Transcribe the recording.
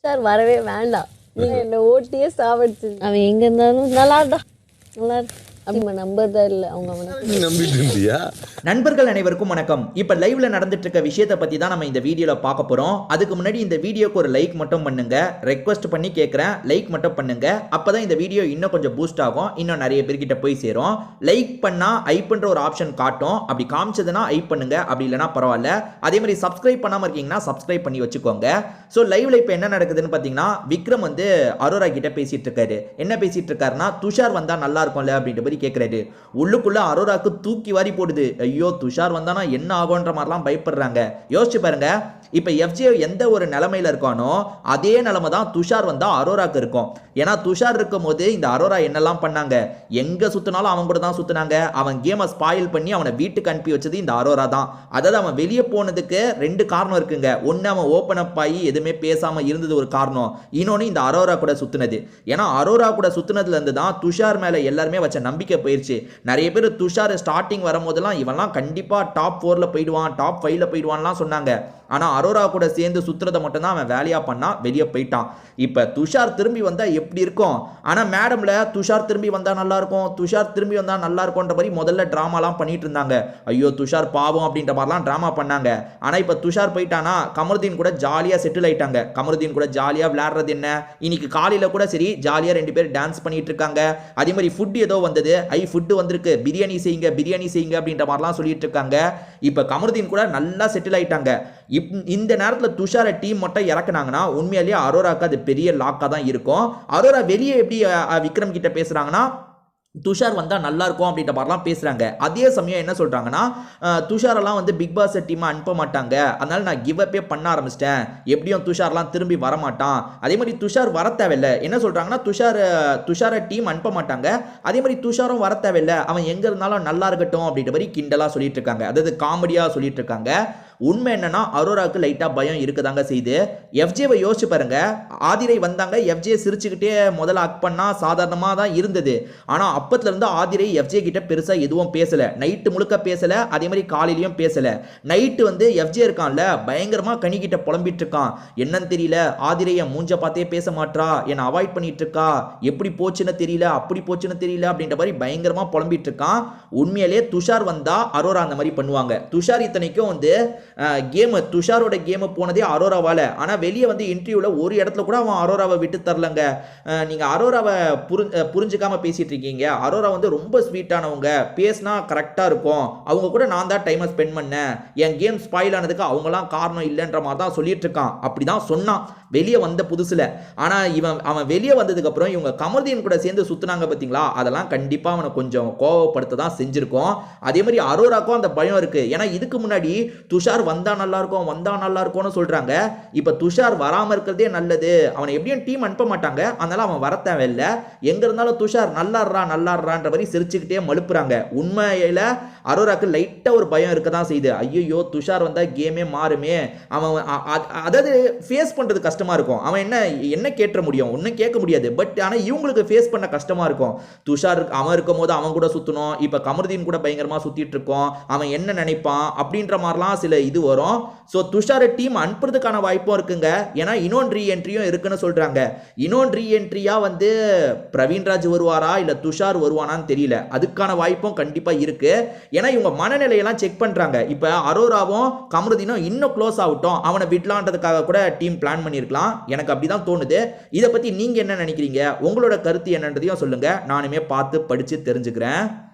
Sir வரவே வேண்டாம். நீங்க என்ன ஓட்டியே சாவடிச்சு. அவன் எங்க இருந்தாலும் நல்லா அப்படி நம்பதா இல்லை அவங்க அவனை நம்பிட்டு இருந்தியா? நண்பர்கள் அனைவருக்கும் வணக்கம். இப்போ லைவ்ல நடந்துட்டு இருக்க விஷயத்தை பத்தி தான் நம்ம இந்த வீடியோல பார்க்க போறோம். அதுக்கு முன்னாடி இந்த வீடியோக்கு ஒரு லைக் மட்டும் பண்ணுங்க. ரெக்வஸ்ட் பண்ணி கேட்கிறேன், லைக் மட்டும் பண்ணுங்க. அப்பதான் இந்த வீடியோ இன்னும் கொஞ்சம் பூஸ்ட் ஆகும், இன்னும் நிறைய பேர்கிட்ட போய் சேரும். லைக் பண்ணா ஐப்ன்ற ஒரு ஆப்ஷன் காட்டும். அப்படி காமிச்சதுன்னா ஐப் பண்ணுங்க, அப்படி இல்லைன்னா பரவாயில்ல. அதே மாதிரி சப்ஸ்கிரைப் பண்ணாம இருக்கீங்கன்னா சப்ஸ்கிரைப் பண்ணி வச்சுக்கோங்க. ஸோ லைவ்ல இப்போ என்ன நடக்குதுன்னு பார்த்தீங்கன்னா, விக்ரம் வந்து அரோரா கிட்ட பேசிட்டு இருக்காரு. என்ன பேசிட்டு இருக்காருன்னா, துஷார் வந்தா நல்லா இருக்கும்ல அப்படின்ற கேட்கிறாரு. உள்ளுக்குள்ள அரோராக்கு தூக்கி வாரி போடுது. ஐயோ துஷார் வந்தானா என்ன ஆகும்ன்ற மாதிரிலாம் பயப்படுறாங்க. யோசிச்சு பாருங்க, இப்ப எஃப்ஜே எந்த ஒரு நிலைமையில இருக்கானோ அதே நிலைமை தான் துஷார் வந்தா அரோராக்கு இருக்கும். ஏன்னா துஷார் இருக்கும் போது இந்த அரோரா என்னெல்லாம் பண்ணாங்க, எங்க சுத்தினாலும் அவன் கூட தான் சுத்தினாங்க. அவன் கேமை ஸ்பாயில் பண்ணி அவனை வீட்டுக்கு அனுப்பி வச்சது இந்த அரோரா தான். அதாவது அவன் வெளியே போனதுக்கு ரெண்டு காரணம் இருக்குங்க. ஒன்னு அவன் ஓப்பன் அப் ஆகி எதுவுமே பேசாம இருந்தது ஒரு காரணம், இன்னொன்னு இந்த அரோரா கூட சுத்தினது. ஏன்னா அரோரா கூட சுத்தினதுல இருந்து தான் துஷார் மேல எல்லாருமே வச்ச நம்பிக்கை போயிருச்சு. நிறைய பேர் துஷார் ஸ்டார்டிங் வரும்போதெல்லாம் இவன்லாம் கண்டிப்பா டாப் 4ல போயிடுவான், டாப் 5ல போயிடுவான்லாம் சொன்னாங்க. ஆனா அரோரா கூட சேர்ந்து சுத்துறத மட்டும் தான் அவன் வேலையா பண்ணா, வெளியே போயிட்டான். இப்ப துஷார் திரும்பி வந்தா எப்படி இருக்கும்? ஆனா மேடம்ல துஷார் திரும்பி வந்தா நல்லா இருக்கும், துஷார் திரும்பி வந்தா நல்லா இருக்கும்ன்ற மாதிரி முதல்ல டிராமாலாம் பண்ணிட்டு இருந்தாங்க. ஐயோ துஷார் பாவம் அப்படின்ற மாதிரிலாம் டிராமா பண்ணாங்க. ஆனா இப்ப துஷார் போயிட்டானா கமருதீன் கூட ஜாலியா செட்டில் ஆயிட்டாங்க. கமருதீன் கூட ஜாலியா விளையாடுறது என்ன, இன்னைக்கு காலையில கூட சரி ஜாலியா ரெண்டு பேர் டான்ஸ் பண்ணிட்டு இருக்காங்க. அதே மாதிரி ஃபுட் ஏதோ வந்தது, ஃபுட் வந்திருக்கு, பிரியாணி செய்யுங்க பிரியாணி செய்யுங்க அப்படின்ற மாதிரிலாம் சொல்லிட்டு இருக்காங்க. இப்ப கமருதீன் கூட நல்லா செட்டில் ஆயிட்டாங்க. இந்த நேரத்தில் துஷாரை டீம் மட்டும் இறக்குனாங்கன்னா உண்மையிலேயே அரோராக்கு அது பெரிய லாக்கா தான் இருக்கும். அரோரா வெளியே எப்படி விக்ரம் கிட்ட பேசுறாங்கன்னா, துஷார் வந்தா நல்லா இருக்கும் அப்படின்ற மாதிரிலாம் பேசுறாங்க. அதே சமயம் என்ன சொல்றாங்கன்னா, துஷாரெல்லாம் வந்து பிக் பாஸ் டீம் அனுப்ப மாட்டாங்க, அதனால நான் கிவ் அப்பே பண்ண ஆரம்பிச்சிட்டேன், எப்படியும் துஷார்லாம் திரும்பி வரமாட்டான். அதே மாதிரி துஷார் வர தேவையில்லை. என்ன சொல்றாங்கன்னா, துஷாரை டீம் அனுப்ப மாட்டாங்க, அதே மாதிரி துஷாரும் வர தேவையில்லை, அவன் எங்க இருந்தாலும் நல்லா இருக்கட்டும் அப்படின்ற மாதிரி கிண்டலா சொல்லிட்டு இருக்காங்க. அதாவது காமெடியா சொல்லிட்டு இருக்காங்க. உண்மை என்னன்னா அரோராக்கு லைட்டா பயம் இருக்குதாங்க செய்து. எஃப்ஜேவை யோசிச்சு பாருங்க, ஆதிரை வந்தாங்க, எஃப்ஜே சிரிச்சுக்கிட்டே முதல்ல அக் பண்ணா சாதாரணமா தான் இருந்தது. ஆனா அப்பத்துல இருந்து ஆதிரை எஃப்ஜே கிட்ட பெருசா எதுவும் பேசல, நைட்டு முழுக்க பேசல, அதே மாதிரி காலையிலயும் பேசல. நைட்டு வந்து எஃப்ஜே இருக்கான்ல பயங்கரமா கனி கிட்ட புலம்பிட்டு இருக்கான். என்னன்னு தெரியல, ஆதிரைய மூஞ்ச பார்த்தே பேச மாட்டா, என்ன அவாய்ட் பண்ணிட்டு இருக்கா, எப்படி போச்சுன்னு தெரியல, அப்படி போச்சுன்னு தெரியல அப்படின்ற மாதிரி பயங்கரமா புலம்பிட்டு இருக்கான். உண்மையிலேயே துஷார் வந்தா அரோரா அந்த மாதிரி பண்ணுவாங்க. துஷார் இத்தனைக்கும் வந்து துஷாரோட கேம் போனதே அரோராவால. ஆனா வெளியே வந்து இன்டர்வியூல ஒரு இடத்துல கூட அவன் அரோராவை விட்டு தரலங்க. நீங்க அரோராவை புரிஞ்சுக்காம பேசிட்டு இருக்கீங்க. அரோரா வந்து ரொம்ப ஸ்வீட்டானவங்க, பேசினா கரெக்டா இருக்கும், அவங்க கூட நான் தான் டைமை ஸ்பெண்ட் பண்ணேன், என் கேம் ஸ்பாயில் ஆனதுக்கு அவங்களாம் காரணம் இல்லைன்ற மாதிரி தான் சொல்லிட்டு இருக்கான். அப்படிதான் சொன்னான் வெளியே வந்த புதுசுல. ஆனா அவன் வெளியே வந்ததுக்கு அப்புறம் இவங்க கமருதீன் கூட சேர்ந்து சுத்துனாங்க பாத்தீங்களா, அதெல்லாம் கண்டிப்பா அவனை கொஞ்சம் கோவப்படுத்த தான் செஞ்சிருக்கோம். அதே மாதிரி அரோராக்கும் அந்த பயம் இருக்கு. ஏன்னா இதுக்கு முன்னாடி துஷார் வந்தா நல்லா இருக்கும், வந்தா நல்லா இருக்கும்னு சொல்றாங்க. இப்ப துஷார் வராம இருக்கிறதே நல்லது, அவனை எப்படியும் டீம் அனுப்ப மாட்டாங்க, அதனால அவன் வர தேவையில்லை, எங்க இருந்தாலும் துஷார் நல்லாடுறான்ற மாதிரி சிரிச்சுக்கிட்டே மழுப்புறாங்க. உண்மையில அரோராக்கு லைட்டா ஒரு பயம் இருக்கதான் செய்யுது. ஐயோ துஷார் வந்தா கேமே மாறுமே, அவன் அதாவது ஃபேஸ் பண்றது கஷ்டமா இருக்கும். அவன் என்ன கேட்ற முடியும், ஒன்னும் கேட்க முடியாது. பட் ஆனா இவங்களுக்கு ஃபேஸ் பண்ண கஷ்டமா இருக்கும். துஷார் அவன் இருக்கும் போது அவன் கூட சுத்தணும், இப்ப கமருதீன் கூட பயங்கரமா சுத்திட்டு இருக்கோம், அவன் என்ன நினைப்பான் அப்படின்ற மாதிரிலாம் சில இது வரும். ஸோ துஷாரை டீம் அனுப்புறதுக்கான வாய்ப்பும் இருக்குங்க. ஏன்னா இன்னொன்று ரீஎன்ட்ரியும் இருக்குன்னு சொல்றாங்க. இன்னொன்று ரீஎன்ட்ரியா வந்து பிரவீன்ராஜ் வருவாரா இல்ல துஷார் வருவானான்னு தெரியல, அதுக்கான வாய்ப்பும் கண்டிப்பா இருக்கு. ஏன்னா இவங்க மனநிலையெல்லாம் செக் பண்றாங்க. இப்ப அரோராவும் கமருதீனும் இன்னும் க்ளோஸ் ஆகட்டும், அவனை விடலான்றதுக்காக கூட டீம் பிளான் பண்ணியிருக்கலாம். எனக்கு அப்படிதான் தோணுது. இதை பத்தி நீங்க என்ன நினைக்கிறீங்க, உங்களோட கருத்து என்னன்றதையும் சொல்லுங்க, நானுமே பார்த்து படிச்சு தெரிஞ்சுக்கிறேன்.